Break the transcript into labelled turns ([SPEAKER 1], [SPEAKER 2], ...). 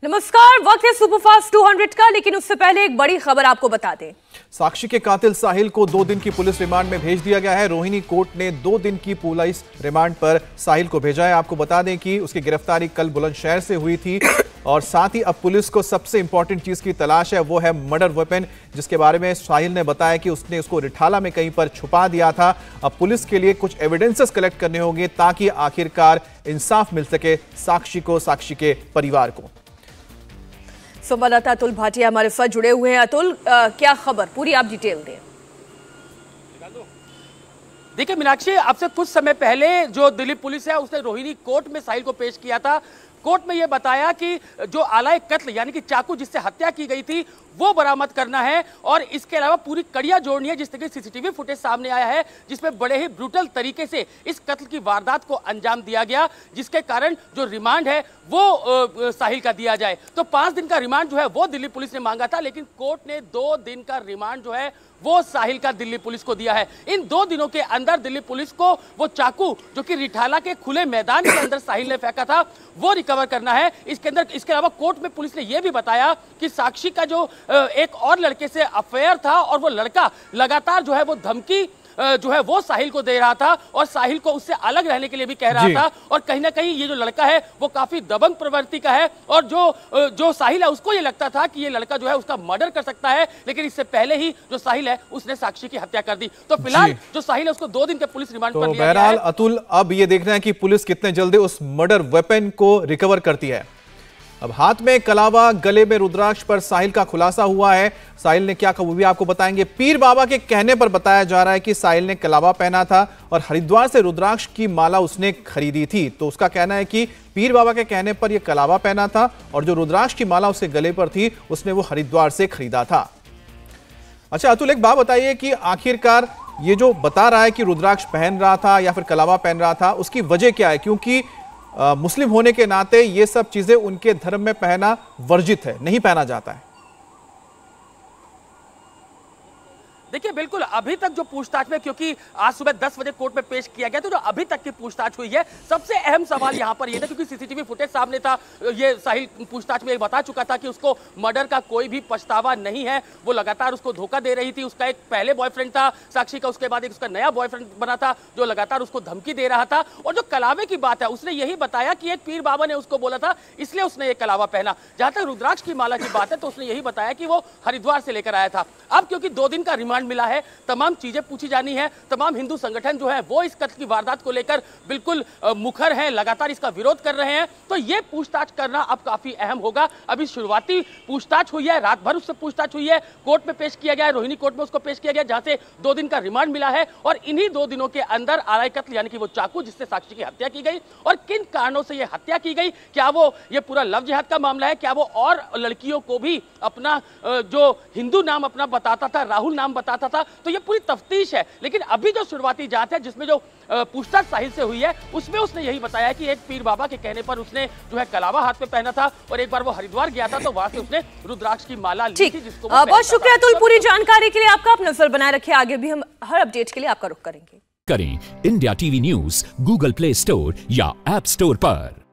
[SPEAKER 1] नमस्कार, वक्त है सुपरफास्ट 200 का, लेकिन उससे पहले एक बड़ी खबर आपको बता दें।
[SPEAKER 2] साक्षी के कातिल साहिल को 2 दिन की पुलिस रिमांड में भेज दिया गया है। रोहिणी कोर्ट ने 2 दिन की पुलिस रिमांड पर साहिल को भेजा है। आपको बता दें कि उसकी गिरफ्तारी कल बुलंदशहर से हुई थी और साथ ही अब पुलिस को सबसे इंपॉर्टेंट चीज की तलाश है, वो है मर्डर वेपन, जिसके बारे में साहिल ने बताया कि उसने उसको रिठाला में कहीं पर छुपा दिया था। अब पुलिस के लिए कुछ एविडेंसेस कलेक्ट करने होंगे ताकि आखिरकार इंसाफ मिल सके साक्षी को, साक्षी के परिवार को।
[SPEAKER 1] संवाददाता अतुल भाटिया हमारे साथ जुड़े हुए हैं। अतुल, क्या खबर, पूरी आप डिटेल दें।
[SPEAKER 3] देखिए मीनाक्षी, अब से कुछ समय पहले जो दिल्ली पुलिस है उसने रोहिणी कोर्ट में साहिल को पेश किया था। कोर्ट में यह बताया कि जो आलाए कत्ल यानी कि चाकू जिससे हत्या की गई थी वो बरामद करना है और इसके अलावा पूरी कड़ियां जोड़नी है। जिस तरह की सीसीटीवी फुटेज सामने आया है जिसमें बड़े ही ब्रूटल तरीके से इस कत्ल की वारदात को अंजाम दिया गया, जिसके कारण जो रिमांड है वो साहिल का दिया जाए। तो 5 दिन का रिमांड जो है वो दिल्ली पुलिस ने मांगा था, लेकिन कोर्ट ने 2 दिन का रिमांड जो है वो साहिल का दिल्ली पुलिस को दिया है। इन 2 दिनों के अंदर दिल्ली पुलिस को वो चाकू जो कि रिठाला के खुले मैदान के अंदर साहिल ने फेंका था वो रिकवर करना है। इसके अलावा कोर्ट में पुलिस ने यह भी बताया कि साक्षी का जो एक और लड़के से अफेयर था और वो लड़का लगातार जो है वो धमकी जो है वो साहिल को दे रहा था और साहिल को उससे अलग रहने के लिए भी कह रहा था। और कहीं ना कहीं ये जो लड़का है वो काफी दबंग प्रवृत्ति का है और जो साहिल है उसको ये लगता था कि ये लड़का जो है उसका मर्डर कर सकता है, लेकिन इससे पहले ही जो साहिल है उसने साक्षी की हत्या कर दी। तो फिलहाल जो साहिल है उसको 2 दिन के पुलिस रिमांड पर लिया गया है।
[SPEAKER 2] बहरहाल अतुल, अब ये देखना है कि पुलिस कितने जल्दी उस मर्डर वेपन को रिकवर करती है। अब हाथ में कलावा, गले में रुद्राक्ष पर साहिल का खुलासा हुआ है। साहिल ने क्या कहा वो भी आपको बताएंगे। पीर बाबा के कहने पर बताया जा रहा है कि साहिल ने कलावा पहना था और हरिद्वार से रुद्राक्ष की माला उसने खरीदी थी। तो उसका कहना है कि पीर बाबा के कहने पर यह कलावा पहना था और जो रुद्राक्ष की माला उसके गले पर थी उसने वो हरिद्वार से खरीदा था। अच्छा अतुल, एक बात बताइए कि आखिरकार ये जो बता रहा है कि रुद्राक्ष पहन रहा था या फिर कलावा पहन रहा था, उसकी वजह क्या है? क्योंकि मुस्लिम होने के नाते ये सब चीजें उनके धर्म में पहना वर्जित है, नहीं पहना जाता है।
[SPEAKER 3] देखिए बिल्कुल, अभी तक जो पूछताछ में, क्योंकि आज सुबह 10 बजे कोर्ट में पेश किया गया, तो जो अभी तक की पूछताछ हुई है सबसे अहम सवाल यहां पर यह था, क्योंकि सीसीटीवी फुटेज सामने था। ये साहिल पूछताछ में बता चुका था कि उसको मर्डर का कोई भी पछतावा नहीं है। वो लगातार उसको धोखा दे रही थी। उसका एक पहले बॉयफ्रेंड था साक्षी का, उसके बाद एक उसका नया बॉयफ्रेंड बना था जो लगातार उसको धमकी दे रहा था। और जो कलावे की बात है उसने यही बताया कि एक पीर बाबा ने उसको बोला था इसलिए उसने ये कलावा पहना। जहां तक रुद्राक्ष की माला की बात है तो उसने यही बताया कि वो हरिद्वार से लेकर आया था। अब क्योंकि 2 दिन का रिमांड मिला है, तमाम चीजें पूछी जानी है। तमाम हिंदू संगठन जो है वो इस कत्ल की वारदात को लेकर बिल्कुल मुखर हैं, लगातार इसका विरोध कर रहे हैं। तो ये पूछताछ करना अब काफी अहम होगा। अभी शुरुआती पूछताछ हुई है, रात भर उससे पूछताछ हुई है, कोर्ट में पेश किया गया है, रोहिणी कोर्ट में उसको पेश किया गया जहां से 2 दिन का रिमांड मिला है। और इन्हीं 2 दिनों के अंदर आलाए कत्ल यानी कि वो चाकू जिससे साक्षी की हत्या की गई और किन कारणों से यह हत्या की गई, क्या वो ये पूरा लव जिहाद का मामला है, क्या वो और लड़कियों को भी अपना जो हिंदू नाम अपना बताता था, राहुल नाम बताता था, तो ये पूरी तफ्तीश है। लेकिन अभी जो शुरुआती जांच है जिसमें जो पूछताछ साहिल से हुई है उसमें उसने यही बताया कि एक पीर बाबा के कहने पर उसने जो है कलावा हाथ में पहना था और एक बार वो हरिद्वार गया था तो वहां से उसने रुद्राक्ष की माला ली थी जिसको
[SPEAKER 1] बहुत शुक्रिया अतुल पूरी जानकारी के लिए। आपका आप नजर बनाए रखिए, आगे भी हम हर अपडेट के लिए आपका रुख करेंगे।
[SPEAKER 4] करें India TV news Google play store या ऐप स्टोर पर।